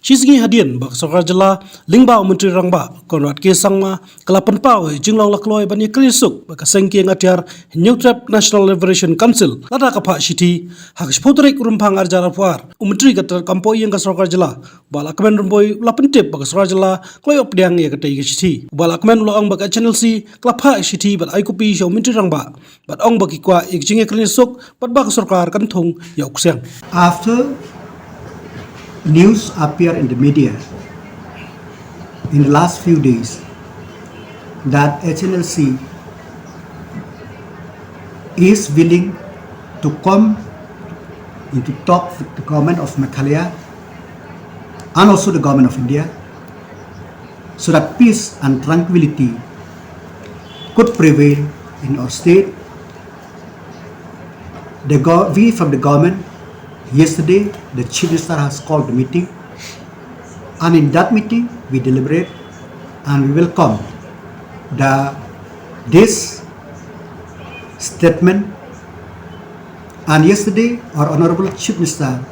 Chisgi hadian bak Sorkar Jylla lingba menteri rangba konrat ke sangma kalapan pau jinglong lakloi bani ïasuk bak sengki ngatiar New Trap National Liberation Council lada ka Phah shithi hak spotrek rumpang arjara puar menteri katar kampo yang ka Sorkar Jylla bala kemen rumpoi lapentip bak Sorkar Jylla kloi opdiang ya katai ka shithi bala kemen lo ang bak HNLC klapha shithi bat ai kopi show menteri rangba bat ong bak ikwa ikjing ïasuk bat bak Sorkar kan thong ya uksiang. After news appear in the media in the last few days that HNLC is willing to come into talk with the government of Meghalaya and also the government of India so that peace and tranquility could prevail in our state. We from the government, yesterday, the Chief Minister has called the meeting, and in that meeting, we deliberate and we welcome this statement. And yesterday, our Honorable Chief Minister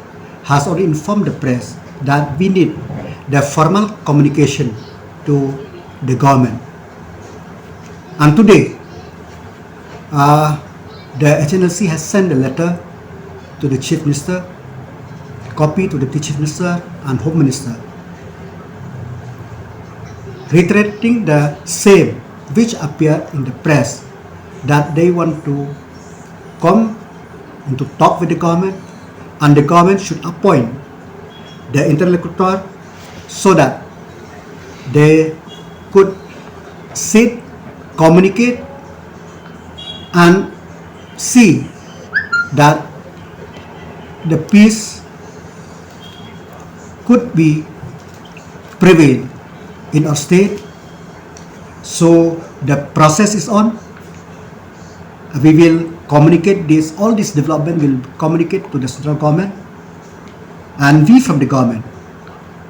has already informed the press that we need the formal communication to the government. And today, the HNLC has sent a letter to the Chief Minister, copy to the Chief Minister and Home Minister, reiterating the same which appear in the press that they want to come and to talk with the government, and the government should appoint the interlocutor so that they could sit, communicate, and see that the peace could be prevail in our state. So the process is on. We will communicate this, all this development will communicate to the central government, and we from the government,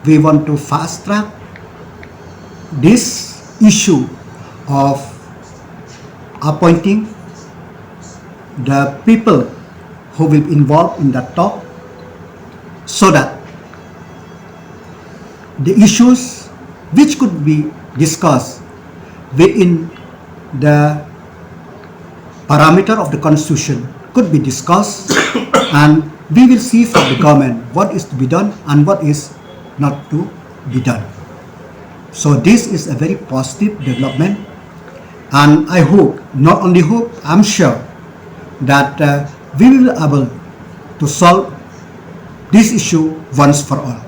we want to fast track this issue of appointing the people who will be involved in that talk so that the issues which could be discussed within the parameter of the constitution could be discussed and we will see from the government what is to be done and what is not to be done. So this is a very positive development, and I hope, not only hope, I'm sure that we will be able to solve this issue once for all.